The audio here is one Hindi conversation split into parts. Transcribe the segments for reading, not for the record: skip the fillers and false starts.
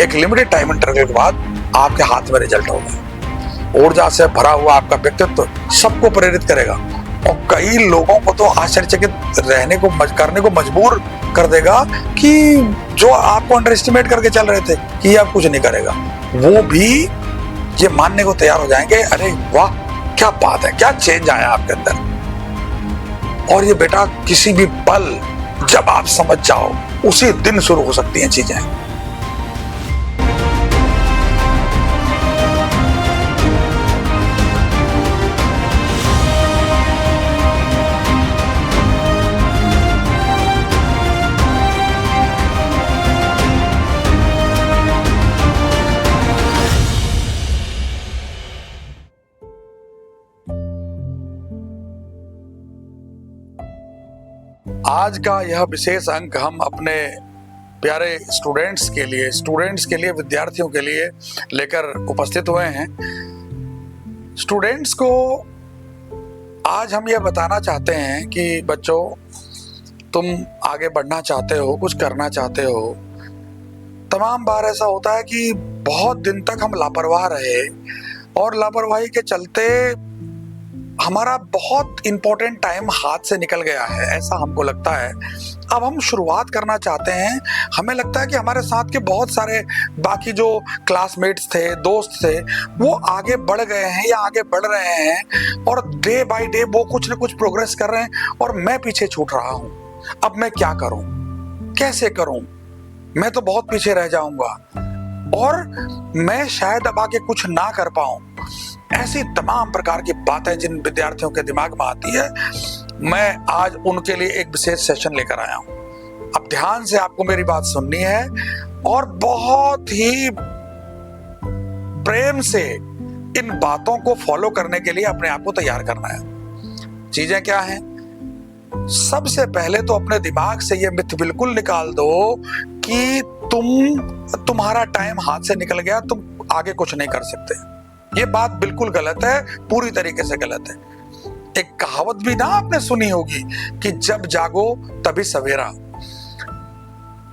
एक लिमिटेड टाइम इंटरवल के बाद आपके हाथ में रिजल्ट होगा। ऊर्जा से भरा हुआ आपका व्यक्तित्व सबको प्रेरित करेगा और कई लोगों को तो आश्चर्यचकित करने को मजबूर कर देगा कि जो आपको अंडर एस्टिमेट करके चल रहे थे कि ये अब कुछ नहीं करेगा, वो भी ये मानने को तैयार हो जाएंगे, अरे वाह क्या बात है, क्या चेंज आया आपके अंदर। और ये बेटा किसी भी पल जब आप समझ जाओ उसी दिन शुरू हो सकती हैं चीजें। आज का यह विशेष अंक हम अपने प्यारे स्टूडेंट्स के लिए विद्यार्थियों के लिए लेकर उपस्थित हुए हैं। स्टूडेंट्स को आज हम यह बताना चाहते हैं कि बच्चों, तुम आगे बढ़ना चाहते हो, कुछ करना चाहते हो। तमाम बार ऐसा होता है कि बहुत दिन तक हम लापरवाह रहे और लापरवाही के चलते हमारा बहुत इंपॉर्टेंट टाइम हाथ से निकल गया है, ऐसा हमको लगता है। अब हम शुरुआत करना चाहते हैं। हमें लगता है कि हमारे साथ के बहुत सारे बाकी जो क्लासमेट्स थे, दोस्त थे, वो आगे बढ़ गए हैं या आगे बढ़ रहे हैं और डे बाय डे वो कुछ न कुछ प्रोग्रेस कर रहे हैं और मैं पीछे छूट रहा हूं। अब मैं क्या करूं, कैसे करूं? मैं तो बहुत पीछे रह जाऊंगा और मैं शायद अब आगे कुछ ना कर पाऊं। ऐसी तमाम प्रकार की बातें जिन विद्यार्थियों के दिमाग में आती है, मैं आज उनके लिए एक विशेष सेशन लेकर आया हूं। अब ध्यान से आपको मेरी बात सुननी है और बहुत ही प्रेम से इन बातों को फॉलो करने के लिए अपने आप को तैयार करना है। चीजें क्या हैं? सबसे पहले तो अपने दिमाग से ये मिथ बिल्कुल निकाल दो कि तुम्हारा टाइम हाथ से निकल गया, तुम आगे कुछ नहीं कर सकते। ये बात बिल्कुल गलत है, पूरी तरीके से गलत है। एक कहावत भी ना आपने सुनी होगी कि जब जागो तभी सवेरा।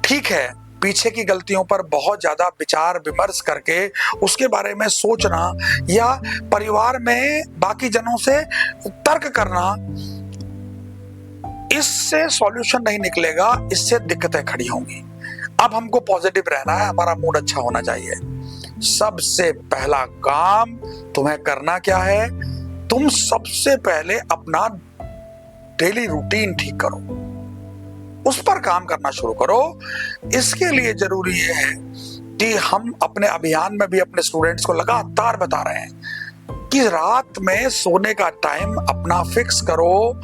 ठीक है, पीछे की गलतियों पर बहुत ज्यादा विचार विमर्श करके उसके बारे में सोचना या परिवार में बाकी जनों से तर्क करना, इससे सॉल्यूशन नहीं निकलेगा, इससे दिक्कतें खड़ी होंगी। अब हमको पॉजिटिव रहना है, हमारा मूड अच्छा होना चाहिए। सबसे पहला काम तुम्हें करना क्या है? तुम सबसे पहले अपना डेली रूटीन ठीक करो, उस पर काम करना शुरू करो। इसके लिए जरूरी ये है कि हम अपने अभियान में भी अपने स्टूडेंट्स को लगातार बता रहे हैं कि रात में सोने का टाइम अपना फिक्स करो।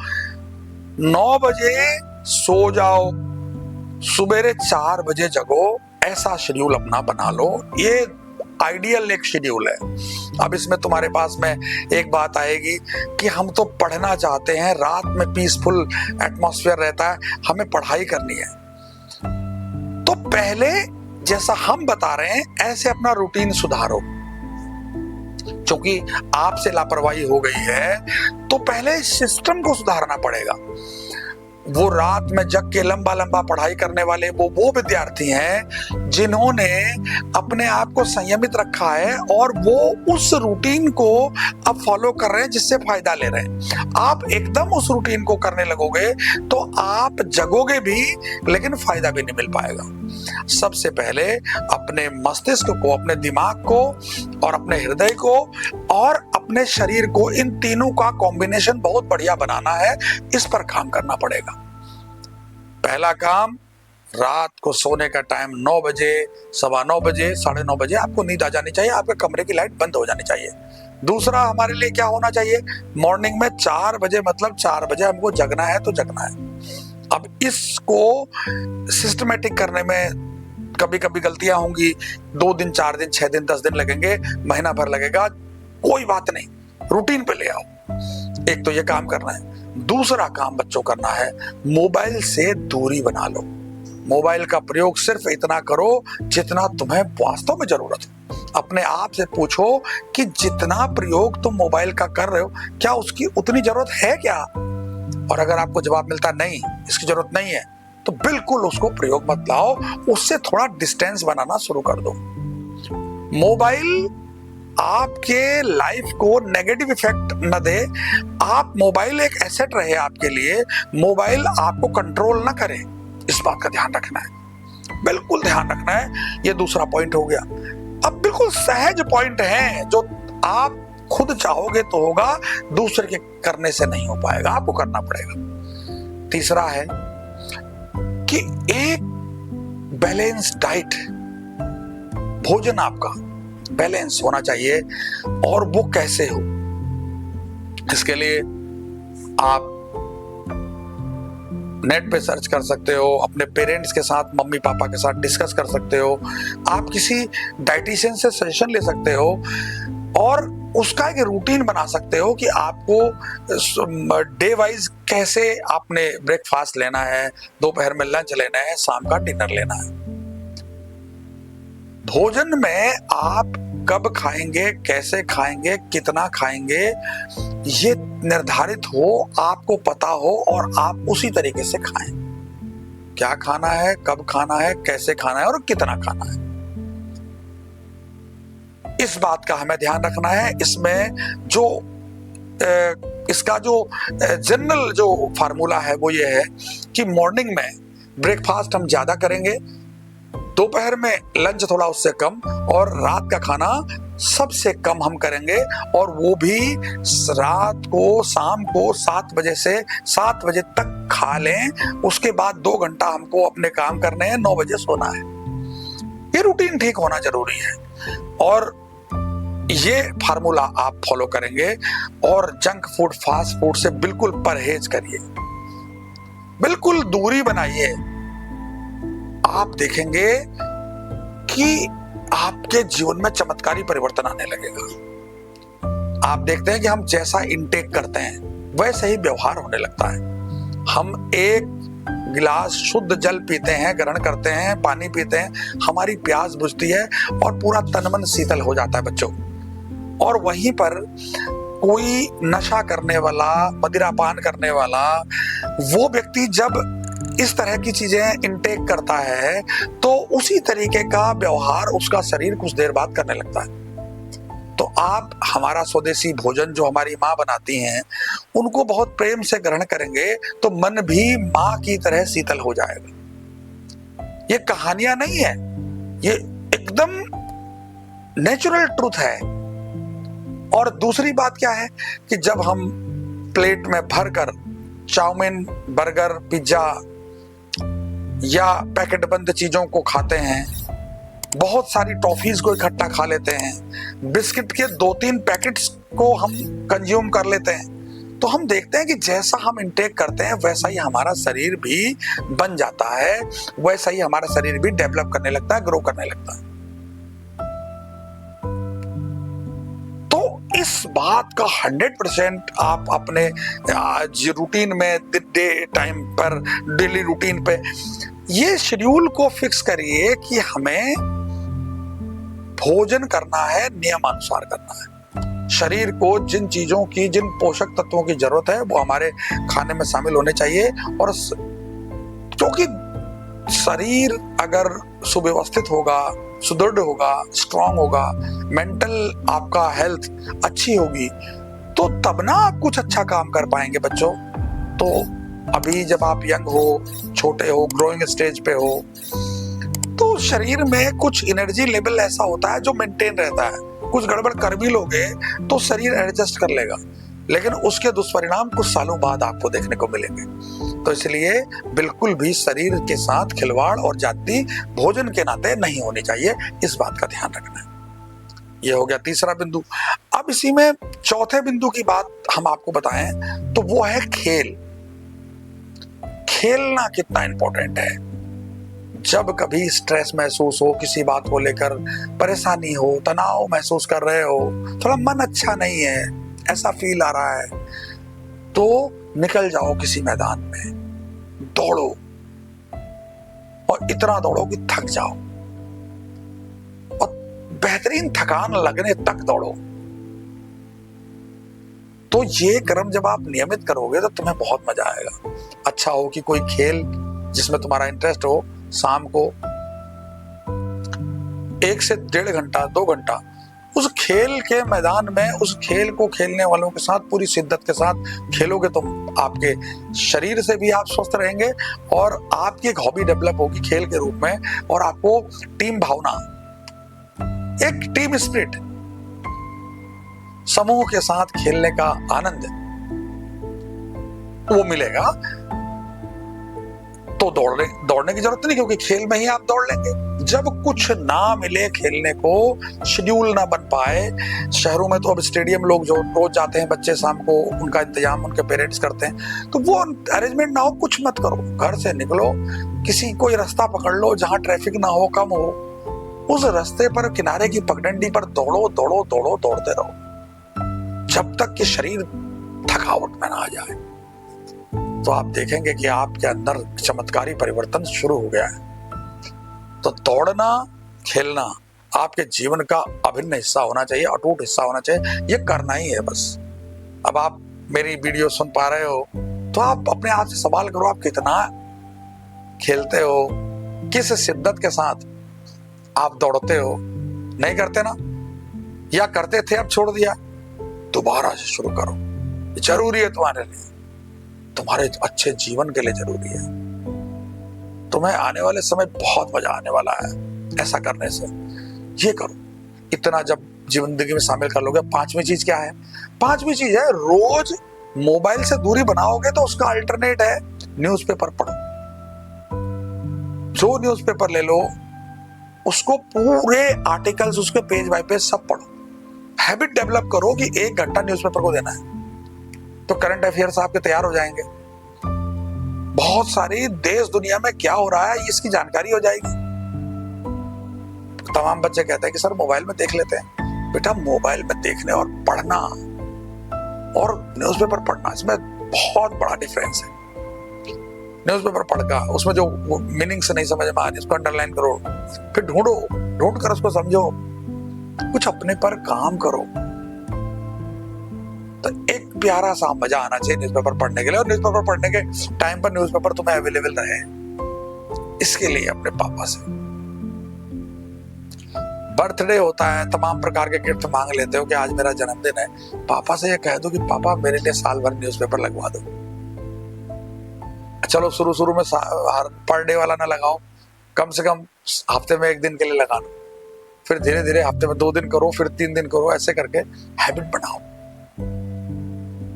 9 बजे सो जाओ, सुबेरे 4 बजे जगो, ऐसा शेड्यूल अपना बना लो। ये आइडियल एक शेड्यूल है। अब इसमें तुम्हारे पास में एक बात आएगी कि हम तो पढ़ना चाहते हैं, रात में पीसफुल एटमॉस्फेयर रहता है, हमें पढ़ाई करनी है। तो पहले जैसा हम बता रहे हैं ऐसे अपना रूटीन सुधारो। क्योंकि आपसे लापरवाही हो गई है तो पहले सिस्टम को सुधारना पड़ेगा। वो रात में जग के लंबा लंबा पढ़ाई करने वाले वो विद्यार्थी हैं जिन्होंने अपने आप को संयमित रखा है और वो उस रूटीन को अब फॉलो कर रहे हैं जिससे फायदा ले रहे हैं। आप एकदम उस रूटीन को करने लगोगे तो आप जगोगे भी लेकिन फायदा भी नहीं मिल पाएगा। सबसे पहले अपने मस्तिष्क को, अपने दिमाग को और अपने हृदय को और अपने शरीर को, इन तीनों का कॉम्बिनेशन बहुत बढ़िया बनाना है। इस पर काम करना पड़ेगा। पहला काम, रात को सोने का टाइम 9 बजे, 9:15 बजे, 9:30 बजे आपको नींद आ जानी चाहिए, आपके कमरे की लाइट बंद हो जानी चाहिए। दूसरा हमारे लिए क्या होना चाहिए? मॉर्निंग में 4 बजे, मतलब 4 बजे हमको जगना है तो जगना है। अब इसको सिस्टमेटिक करने में कभी कभी गलतियां होंगी, 2 दिन, 4 दिन, 6 दिन, 10 दिन लगेंगे, महीना भर लगेगा, कोई बात नहीं, रूटीन पे ले आओ। एक तो ये काम करना है। दूसरा काम बच्चों करना है, मोबाइल से दूरी बना लो। मोबाइल का प्रयोग सिर्फ इतना करो जितना तुम्हें वास्तव में जरूरत है। अपने आप से पूछो कि जितना प्रयोग तुम मोबाइल का कर रहे हो, क्या उसकी उतनी जरूरत है क्या? और अगर आपको जवाब मिलता नहीं, इसकी जरूरत नहीं है, तो बिल्कुल उसको प्रयोग मत लाओ, उससे थोड़ा डिस्टेंस बनाना शुरू कर दो। मोबाइल आपके लाइफ को नेगेटिव इफेक्ट न दे। आप मोबाइल एक एसेट रहे आपके लिए, मोबाइल आपको कंट्रोल ना करे, इस बात का ध्यान रखना है, बिल्कुल ध्यान रखना है। ये दूसरा पॉइंट हो गया। अब बिल्कुल सहज पॉइंट है, जो आप खुद चाहोगे तो होगा, दूसरे के करने से नहीं हो पाएगा, आपको करना पड़ेगा। तीसरा है कि एक बैलेंस डाइट, भोजन आपका बैलेंस होना चाहिए। और वो कैसे हो, इसके लिए आप नेट पे सर्च कर सकते हो, अपने पेरेंट्स के साथ, मम्मी पापा के साथ डिस्कस कर सकते हो, आप किसी डाइटिशियन से सजेशन ले सकते हो और उसका एक रूटीन बना सकते हो कि आपको डे वाइज कैसे आपने ब्रेकफास्ट लेना है, दोपहर में लंच लेना है, शाम का डिनर लेना है। भोजन में आप कब खाएंगे, कैसे खाएंगे, कितना खाएंगे, ये निर्धारित हो, आपको पता हो और आप उसी तरीके से खाएं। क्या खाना है, कब खाना है, कैसे खाना है और कितना खाना है, इस बात का हमें ध्यान रखना है। इसमें जो इसका जो जनरल जो फार्मूला है वो ये है कि मॉर्निंग में ब्रेकफास्ट हम ज्यादा करेंगे, दोपहर में लंच थोड़ा उससे कम, और रात का खाना सबसे कम हम करेंगे, और वो भी रात को, शाम को 7 बजे से 7 बजे तक खा लें। उसके बाद 2 घंटा हमको अपने काम करने हैं, 9 बजे सोना है। ये रूटीन ठीक होना जरूरी है और ये फार्मूला आप फॉलो करेंगे और जंक फूड, फास्ट फूड से बिल्कुल परहेज करिए, बिल्कुल दूरी बनाइए। आप देखेंगे कि आपके जीवन में चमत्कारी परिवर्तन आने लगेगा। आप देखते हैं कि हम जैसा इंटेक करते हैं वैसे ही व्यवहार होने लगता है। हम एक गिलास शुद्ध जल पीते हैं, ग्रहण करते हैं, पानी पीते हैं, हमारी प्यास बुझती है और पूरा तन मन शीतल हो जाता है बच्चों। और वहीं पर कोई नशा करने वाला, मदिरापान करने वाला वो व्यक्ति जब इस तरह की चीजें इनटेक करता है तो उसी तरीके का व्यवहार उसका शरीर कुछ देर बाद करने लगता है। तो आप हमारा स्वदेशी भोजन जो हमारी माँ बनाती हैं उनको बहुत प्रेम से ग्रहण करेंगे तो मन भी माँ की तरह शीतल हो जाएगा। ये कहानियां नहीं है, ये एकदम नेचुरल ट्रूथ है। और दूसरी बात क्या है कि जब हम प्लेट में भरकर चाउमीन, बर्गर, पिज्जा या पैकेट बंद चीजों को खाते हैं, बहुत सारी टॉफीज को इकट्ठा खा लेते हैं, बिस्किट के 2-3 पैकेट्स को हम कंज्यूम कर लेते हैं, तो हम देखते हैं कि जैसा हम इंटेक करते हैं वैसा ही हमारा शरीर भी बन जाता है, वैसा ही हमारा शरीर भी डेवलप करने लगता है, ग्रो करने लगता है। इस बात का 100% आप अपने रूटीन में, डे टाइम पर, डेली रूटीन पे ये शेड्यूल को फिक्स करिए कि हमें भोजन करना है, नियमानुसार करना है। शरीर को जिन चीजों की, जिन पोषक तत्वों की जरूरत है वो हमारे खाने में शामिल होने चाहिए। और क्योंकि शरीर अगर सुव्यवस्थित होगा, सुदृढ़ होगा, स्ट्रांग होगा, मेंटल आपका हेल्थ अच्छी होगी, तो तब ना आप कुछ अच्छा काम कर पाएंगे बच्चों। तो अभी जब आप यंग हो, छोटे हो, ग्रोइंग स्टेज पे हो, तो शरीर में कुछ एनर्जी लेवल ऐसा होता है जो मेंटेन रहता है। कुछ गड़बड़ कर भी लोगे तो शरीर एडजस्ट कर लेगा, लेकिन उसके दुष्परिणाम कुछ सालों बाद आपको देखने को मिलेंगे। तो इसलिए बिल्कुल भी शरीर के साथ खिलवाड़ और जाति भोजन के नाते नहीं होनी चाहिए, इस बात का ध्यान रखना है। ये हो गया तीसरा बिंदु। अब इसी में चौथे बिंदु की बात हम आपको बताएं तो वो है खेल। खेलना कितना इंपॉर्टेंट है। जब कभी स्ट्रेस महसूस हो, किसी बात को लेकर परेशानी हो, तनाव महसूस कर रहे हो, थोड़ा मन अच्छा नहीं है, ऐसा फील आ रहा है, तो निकल जाओ किसी मैदान में, दौड़ो और इतना दौड़ो कि थक जाओ और बेहतरीन थकान लगने तक दौड़ो। तो ये क्रम जब आप नियमित करोगे तो तुम्हें बहुत मजा आएगा। अच्छा हो कि कोई खेल जिसमें तुम्हारा इंटरेस्ट हो, शाम को 1 से 1.5 घंटा 2 घंटा उस खेल के मैदान में उस खेल को खेलने वालों के साथ पूरी शिद्दत के साथ खेलोगे तो आपके शरीर से भी आप स्वस्थ रहेंगे और आपकी एक हॉबी डेवलप होगी खेल के रूप में, और आपको टीम भावना, एक टीम स्पिरिट, समूह के साथ खेलने का आनंद वो मिलेगा। तो दौड़ने की जरूरत नहीं, क्योंकि खेल में ही आप दौड़ लेंगे। जब कुछ ना मिले खेलने को, शेड्यूल ना बन पाए, शहरों में तो अब स्टेडियम लोग जो रोज जाते हैं बच्चे शाम को, उनका इंतजाम उनके पेरेंट्स करते हैं, तो वो अरेंजमेंट ना हो, कुछ मत करो, घर से निकलो, किसी कोई रास्ता पकड़ लो जहां ट्रैफिक ना हो, कम हो, उस रास्ते पर किनारे की पगडंडी पर दौड़ो दौड़ो दौड़ो, दौड़ते रहो जब तक कि शरीर थकावट में ना आ जाए। तो आप देखेंगे कि आपके अंदर चमत्कारी परिवर्तन शुरू हो गया है। तो दौड़ना खेलना आपके जीवन का अभिन्न हिस्सा होना चाहिए, अटूट हिस्सा होना चाहिए, ये करना ही है बस। अब आप मेरी वीडियो सुन पा रहे हो तो आप अपने आप से सवाल करो, आप कितना खेलते हो, किस शिद्दत के साथ आप दौड़ते हो। नहीं करते ना, या करते थे अब छोड़ दिया, दोबारा से शुरू करो, जरूरी है तुम्हारे लिए, तुम्हारे अच्छे जीवन के लिए जरूरी है। तुम्हें आने वाले समय बहुत मजा आने वाला है ऐसा करने से। ये करो, इतना जब जिंदगी में शामिल कर लोगे। 5वीं चीज क्या है? 5वीं चीज है, रोज मोबाइल से दूरी बनाओगे तो उसका अल्टरनेट है न्यूज़पेपर पढ़ो। जो न्यूज़पेपर ले लो उसको पूरे आर्टिकल्स उसके पेज बाय पेज सब पढ़ो। हैबिट डेवलप करो कि 1 घंटा न्यूज़पेपर को देना है, तो करंट अफेयर्स आपके तैयार हो जाएंगे। बहुत सारी देश दुनिया में क्या हो रहा है इसकी जानकारी हो जाएगी। तमाम बच्चे कहते हैं कि सर मोबाइल में देख लेते हैं। बेटा, मोबाइल में देखने और पढ़ना और न्यूज़पेपर पढ़ना, इसमें बहुत बड़ा डिफरेंस है। न्यूज़पेपर पढ़कर उसमें जो मीनिंग से नहीं समझ में आ रही उसको अंडरलाइन करो, फिर ढूंढ कर उसको समझो, कुछ अपने पर काम करो। तो एक प्यारा सा मजा आना चाहिए न्यूज़पेपर पढ़ने के लिए, और न्यूज़पेपर पढ़ने के टाइम पर न्यूज़पेपर तुम्हें अवेलेबल रहे, इसके लिए अपने पापा से। बर्थडे होता है, तमाम प्रकार के गिफ्ट मांग लेते हो कि आज मेरा जन्मदिन है, पापा से ये कह दो कि पापा मेरे लिए साल भर न्यूज़पेपर लगवा दो। चलो शुरू में पर डे वाला ना लगाओ, कम से कम हफ्ते में 1 दिन के लिए लगा लो, फिर धीरे धीरे हफ्ते में 2 दिन करो, फिर 3 दिन करो, ऐसे करके हैबिट बनाओ।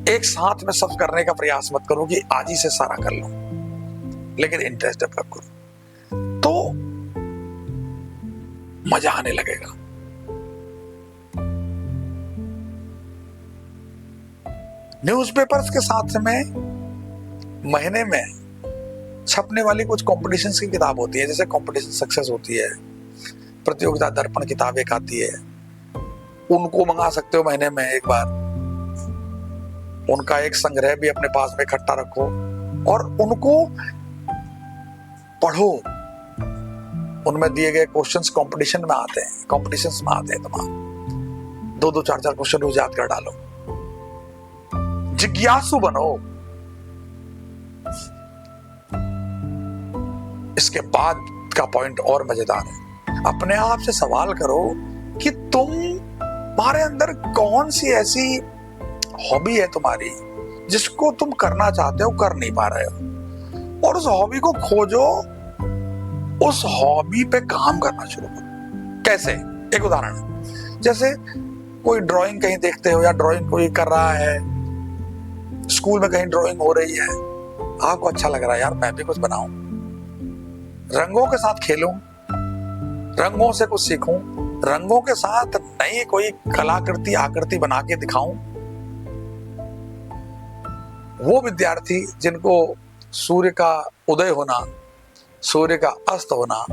एक साथ में सब करने का प्रयास मत करो कि आज ही से सारा कर लो, लेकिन इंटरेस्ट डेवलप करो तो मजा आने लगेगा। न्यूज़पेपर्स के साथ में महीने में छपने वाली कुछ कॉम्पिटिशन्स की किताब होती है, जैसे कॉम्पिटिशन सक्सेस होती है, प्रतियोगिता दर्पण किताब एक आती है, उनको मंगा सकते हो महीने में एक बार। उनका एक संग्रह भी अपने पास में इकट्ठा रखो और उनको पढ़ो। उनमें दिए गए क्वेश्चंस कंपटीशन में आते हैं, कॉम्पिटिशन्स में आते हैं तमाम। 2-2 4-4 क्वेश्चन रोज याद कर डालो, जिज्ञासु बनो। इसके बाद का पॉइंट और मजेदार है, अपने आप से सवाल करो कि तुम्हारे अंदर कौन सी ऐसी हॉबी है तुम्हारी जिसको तुम करना चाहते हो, कर नहीं पा रहे हो, और उस हॉबी को खोजो, उस हॉबी पे काम करना शुरू करो। कैसे? एक उदाहरण, जैसे कोई ड्राइंग कहीं देखते हो या ड्राइंग कोई कर रहा है, स्कूल में कहीं ड्राइंग हो रही है, आपको अच्छा लग रहा है, यार मैं भी कुछ बनाऊं, रंगों के साथ खेलूं, रंगों से कुछ सीखूं, रंगों के साथ नई कोई कलाकृति आकृति बना के दिखाऊं। वो विद्यार्थी जिनको सूर्य का उदय होना, सूर्य का अस्त होना,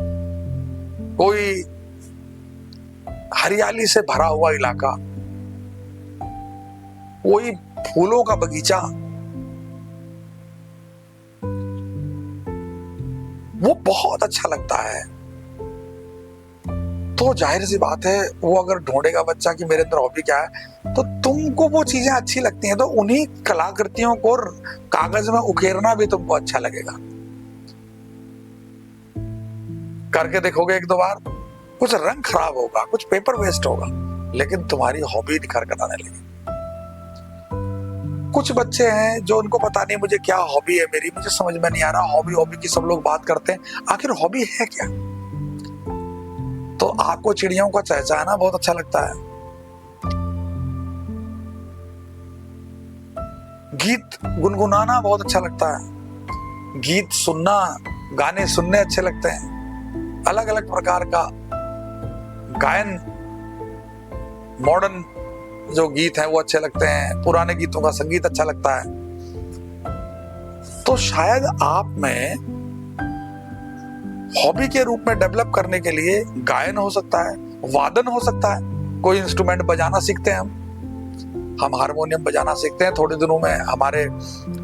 कोई हरियाली से भरा हुआ इलाका, कोई फूलों का बगीचा, वो बहुत अच्छा लगता है। तो जाहिर सी बात है, वो अगर ढूंढेगा बच्चा कि मेरे अंदर हॉबी क्या है, तो तुमको वो चीजें अच्छी लगती हैं, तो उन्हीं कलाकृतियों को कागज में उकेरना भी तुमको अच्छा लगेगा। करके देखोगे 1-2 बार, कुछ रंग खराब होगा, कुछ पेपर वेस्ट होगा, लेकिन तुम्हारी हॉबी निखर कर आने लगी। कुछ बच्चे हैं जो उनको पता नहीं मुझे क्या हॉबी है मेरी, मुझे समझ में नहीं आ रहा। हॉबी हॉबी की सब लोग बात करते हैं, आखिर हॉबी है क्या? तो आपको चिड़ियों का चहचहाना बहुत अच्छा लगता है, गीत गुनगुनाना बहुत अच्छा लगता है, गीत सुनना, गाने सुनने अच्छे लगते हैं, अलग अलग प्रकार का गायन, मॉडर्न जो गीत हैं वो अच्छे लगते हैं, पुराने गीतों का संगीत अच्छा लगता है। तो शायद आप में हॉबी के रूप में डेवलप करने के लिए गायन हो सकता है, वादन हो सकता है, कोई इंस्ट्रूमेंट बजाना सीखते हैं हम हारमोनियम बजाना सीखते हैं, थोड़े दिनों में हमारे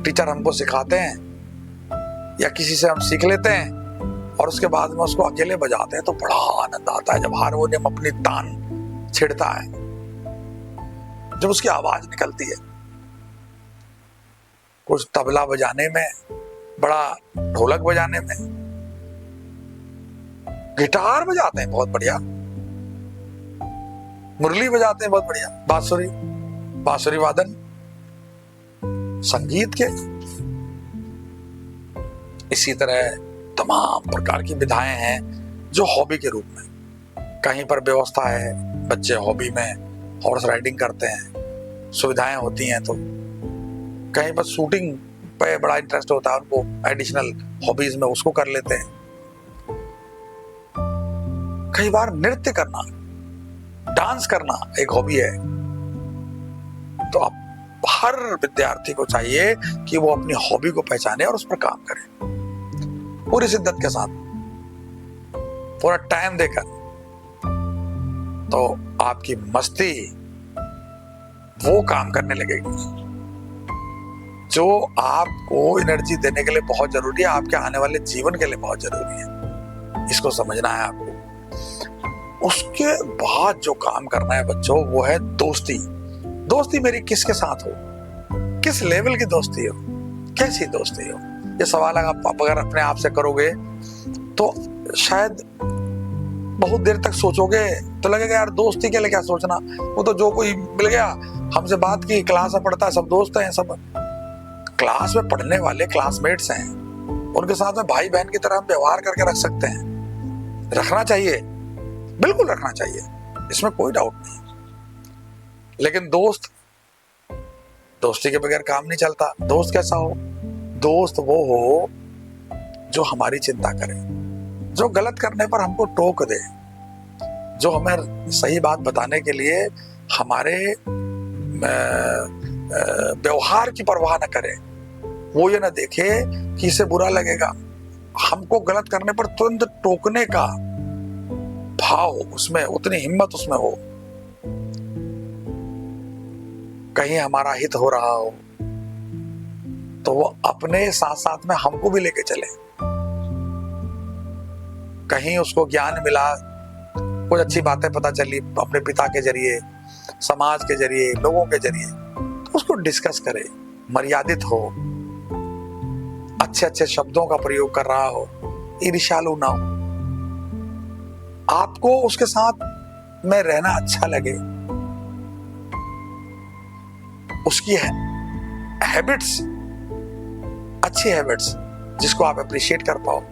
टीचर हमको सिखाते हैं या किसी से हम सीख लेते हैं और उसके बाद में उसको अकेले बजाते हैं तो बड़ा आनंद आता है जब हारमोनियम अपनी तान छिड़ता है, जब उसकी आवाज निकलती है। कुछ तबला बजाने में, बड़ा ढोलक बजाने में, गिटार बजाते हैं बहुत बढ़िया, मुरली बजाते हैं बहुत बढ़िया, बांसुरी वादन, संगीत के इसी तरह तमाम प्रकार की विधाएं हैं जो हॉबी के रूप में। कहीं पर व्यवस्था है, बच्चे हॉबी में हॉर्स राइडिंग करते हैं, सुविधाएं होती हैं, तो कहीं पर शूटिंग पे बड़ा इंटरेस्ट होता है उनको, एडिशनल हॉबीज में उसको कर लेते हैं। कई बार नृत्य करना, डांस करना एक हॉबी है। तो आप हर विद्यार्थी को चाहिए कि वो अपनी हॉबी को पहचाने और उस पर काम करे पूरी शिद्दत के साथ, पूरा टाइम देकर। तो आपकी मस्ती वो काम करने लगेगी जो आपको एनर्जी देने के लिए बहुत जरूरी है, आपके आने वाले जीवन के लिए बहुत जरूरी है। इसको समझना है आपको। उसके बाद जो काम करना है बच्चों, वो है दोस्ती। दोस्ती मेरी किसके साथ हो, किस लेवल की दोस्ती हो, कैसी दोस्ती हो, ये सवाल आप अगर अपने आप से करोगे तो शायद बहुत देर तक सोचोगे तो लगेगा यार दोस्ती के लिए क्या सोचना, वो तो जो कोई मिल गया हमसे बात की, क्लास में पढ़ता है, सब दोस्त हैं, सब क्लास में पढ़ने वाले क्लासमेट्स हैं, उनके साथ में भाई बहन की तरह व्यवहार करके रख सकते हैं, रखना चाहिए, बिल्कुल रखना चाहिए, इसमें कोई डाउट नहीं। लेकिन दोस्ती के बगैर काम नहीं चलता। दोस्त कैसा हो? दोस्त वो हो जो हमारी चिंता करे, जो गलत करने पर हमको टोक दे, जो हमें सही बात बताने के लिए हमारे व्यवहार की परवाह न करे, वो ये ना देखे कि इसे बुरा लगेगा, हमको गलत करने पर तुरंत टोकने का भाव उसमें, उतनी हिम्मत उसमें हो, कहीं हमारा हित हो रहा हो तो वो अपने साथ साथ में हमको भी लेके चले। कहीं उसको ज्ञान मिला, कुछ अच्छी बातें पता चली अपने पिता के जरिए, समाज के जरिए, लोगों के जरिए, तो उसको डिस्कस करे, मर्यादित हो, अच्छे अच्छे शब्दों का प्रयोग कर रहा हो, ईर्ष्यालु ना हो, आपको उसके साथ में रहना अच्छा लगे, उसकी हैबिट्स अच्छी हैबिट्स जिसको आप अप्रिशिएट कर पाओ,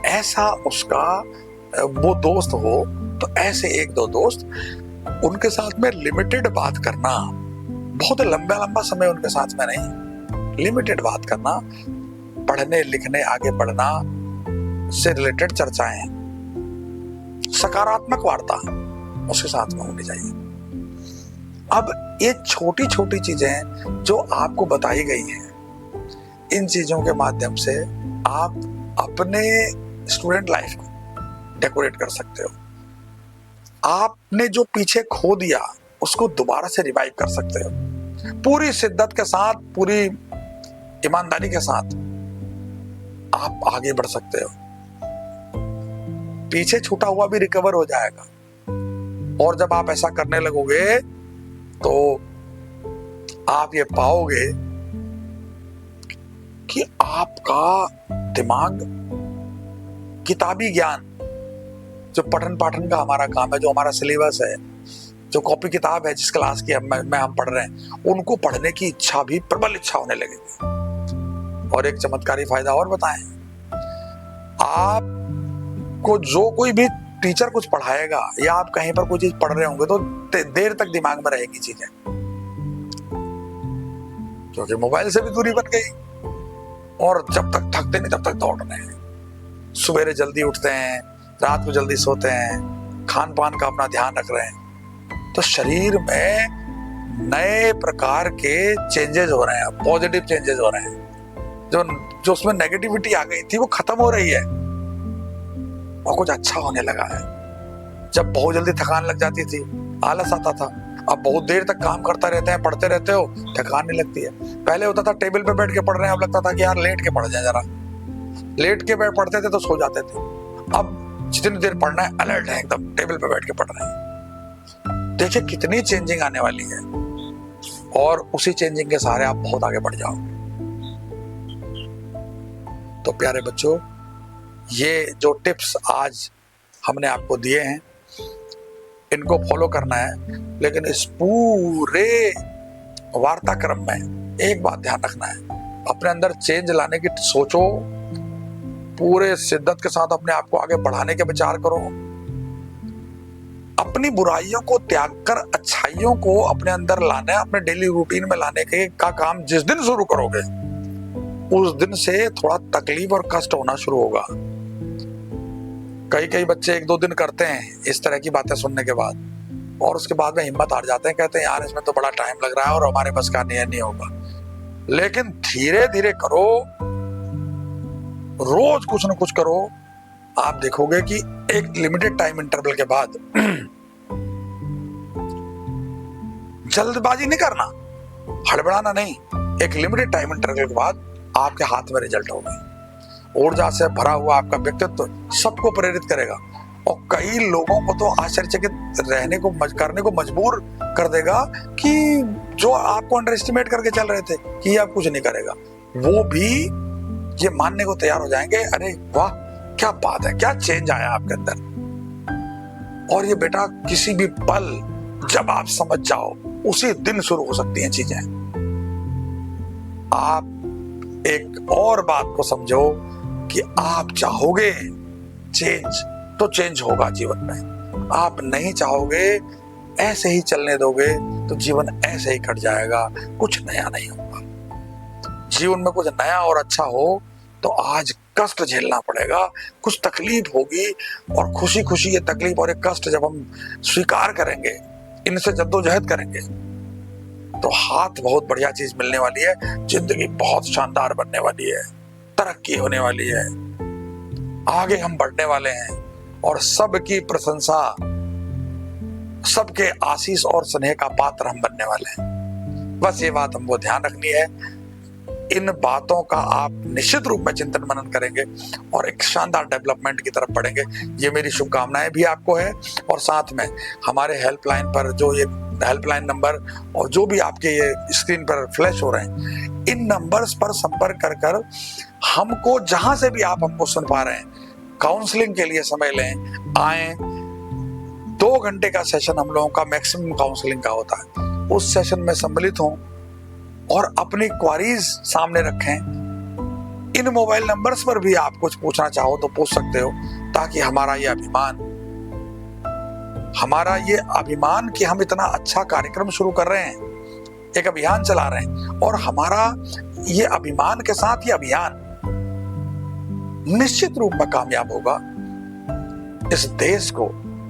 ऐसा उसका वो दोस्त हो। तो ऐसे एक दो दोस्त, उनके साथ में लिमिटेड बात करना, बहुत लंबा समय उनके साथ में नहीं, लिमिटेड बात करना, पढ़ने लिखने आगे बढ़ना से रिलेटेड चर्चाएं, सकारात्मक वार्ता उसके साथ में होनी चाहिए। अब ये छोटी छोटी चीजें जो आपको बताई गई हैं, इन चीजों के माध्यम से आप अपने स्टूडेंट लाइफ को डेकोरेट कर सकते हो। आपने जो पीछे खो दिया उसको दोबारा से रिवाइव कर सकते हो, पूरी शिद्दत के साथ, पूरी ईमानदारी के साथ आप आगे बढ़ सकते हो। पीछे छूटा हुआ भी रिकवर हो जाएगा। और जब आप ऐसा करने लगोगे तो आप ये पाओगे कि आपका दिमाग किताबी ज्ञान जो पठन पाठन का हमारा काम है, जो हमारा सिलेबस है, जो कॉपी किताब है जिस क्लास की हम पढ़ रहे हैं, उनको पढ़ने की इच्छा भी, प्रबल इच्छा होने लगेगी। और एक चमत्कारी फायदा और बताएं, आपको जो कोई भी टीचर कुछ पढ़ाएगा या आप कहीं पर कोई चीज पढ़ रहे होंगे तो देर तक दिमाग में रहेगी चीजें, क्योंकि मोबाइल से भी दूरी बन गई और जब तक थकते नहीं तब तक दौड़ रहे हैं। सवेरे जल्दी उठते हैं, रात को जल्दी सोते हैं, खान पान का अपना ध्यान रख रहे हैं, तो शरीर में नए प्रकार के चेंजेस हो रहे हैं, पॉजिटिव चेंजेस हो रहे हैं। जो उसमें नेगेटिविटी आ गई थी वो खत्म हो रही है और कुछ अच्छा होने लगा है। जब बहुत जल्दी थकान लग जाती थी, आलस आता था, अब बहुत देर तक काम करता रहते हैं, पढ़ते रहते हो, थकान नहीं लगती है। पहले होता था टेबल पे बैठ के पढ़ रहे हैं, अब लगता था कि यार लेट के पढ़ जाए जरा, लेट के बैठ पढ़ते थे तो सो जाते थे। अब जितनी देर पढ़ना है अलर्ट है, एकदम टेबल पे बैठ के पढ़ रहे हैं। देखिए कितनी चेंजिंग आने वाली है और उसी चेंजिंग के सहारे आप बहुत आगे बढ़ जाओ। तो प्यारे बच्चों, ये जो टिप्स आज हमने आपको दिए हैं इनको फॉलो करना है, लेकिन इस पूरे वार्ताक्रम में एक बात ध्यान रखना है, अपने अंदर चेंज लाने की सोचो, पूरे शिद्दत के साथ अपने आप को आगे बढ़ाने के विचार करो, अपनी बुराइयों को त्याग कर अच्छाइयों को अपने अंदर लाना है, अपने डेली रूटीन में लाने के का काम जिस दिन शुरू करोगे उस दिन से थोड़ा तकलीफ और कष्ट होना शुरू होगा। कई बच्चे 1-2 दिन करते हैं इस तरह की बातें सुनने के बाद और उसके बाद में हिम्मत हार जाते हैं, कहते हैं यार इसमें तो बड़ा टाइम लग रहा है और हमारे बस का नहीं होगा। लेकिन धीरे धीरे करो, रोज कुछ न कुछ करो, आप देखोगे कि एक लिमिटेड टाइम इंटरवल के बाद जल्दबाजी नहीं करना, हड़बड़ाना नहीं, एक लिमिटेड टाइम इंटरवल के बाद आपके हाथ में रिजल्ट होगा। ऊर्जा से भरा हुआ आपका व्यक्तित्व सबको प्रेरित करेगा और कई लोगों को तो आश्चर्यचकित करने को मजबूर कर देगा कि जो आपको अंडर एस्टिमेट करके चल रहे थे कि आप कुछ नहीं करेगा, वो भी ये मानने को तैयार हो जाएंगे, अरे वाह क्या बात है, क्या चेंज आया आपके अंदर। और ये बेटा किसी भी पल जब आप समझ जाओ उसी दिन शुरू हो सकती हैं चीजें। आप एक और बात को समझो कि आप चाहोगे चेंज तो चेंज होगा जीवन में, आप नहीं चाहोगे ऐसे ही चलने दोगे तो जीवन ऐसे ही कट जाएगा, कुछ नया नहीं होगा। जीवन में कुछ नया और अच्छा हो तो आज कष्ट झेलना पड़ेगा, कुछ तकलीफ होगी और खुशी खुशी ये तकलीफ और ये कष्ट जब हम स्वीकार करेंगे, इनसे जद्दोजहद करेंगे तो हाथ बहुत बढ़िया चीज मिलने वाली है, जिंदगी बहुत शानदार बनने वाली है, तरक्की होने वाली है, आगे हम बढ़ने वाले हैं और सबकी प्रशंसा, सबके आशीष और स्नेह का पात्र हम बनने वाले हैं। बस ये बात हमको ध्यान रखनी है। इन बातों का आप निश्चित रूप में चिंतन मनन करेंगे और एक शानदार डेवलपमेंट की तरफ बढ़ेंगे, ये मेरी शुभकामनाएं भी आपको है। और साथ में हमारे हेल्पलाइन पर जो ये हेल्पलाइन नंबर और जो भी आपके ये स्क्रीन पर फ्लैश हो रहे हैं, इन नंबर्स पर संपर्क कर हमको जहां से भी आप हमको सुन पा रहे हैं, काउंसलिंग के लिए समय लें, आए। 2 घंटे का सेशन हम लोगों का मैक्सिमम काउंसलिंग का होता है, उस सेशन में सम्मिलित हों और अपनी क्वारीज सामने रखें। इन मोबाइल नंबर्स पर भी आप कुछ पूछना चाहो तो पूछ सकते हो, ताकि हमारा ये अभिमान कि हम इतना अच्छा कार्यक्रम शुरू कर रहे हैं, एक अभियान चला रहे हैं और हमारा ये अभिमान के साथ ये अभियान निश्चित रूप में कामयाब होगा। इस देश को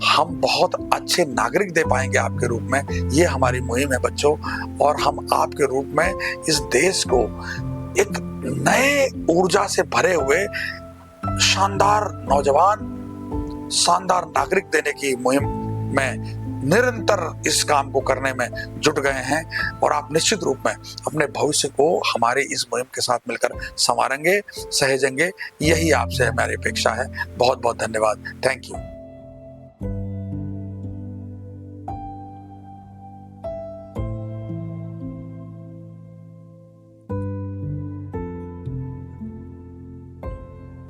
हम बहुत अच्छे नागरिक दे पाएंगे आपके रूप में, ये हमारी मुहिम है बच्चों। और हम आपके रूप में इस देश को एक नए ऊर्जा से भरे हुए शानदार नौजवान, शानदार नागरिक देने की मुहिम में निरंतर इस काम को करने में जुट गए हैं और आप निश्चित रूप में अपने भविष्य को हमारी इस मुहिम के साथ मिलकर संवारेंगे, सहेजेंगे, यही आपसे हमारी अपेक्षा है। बहुत बहुत धन्यवाद। Thank you.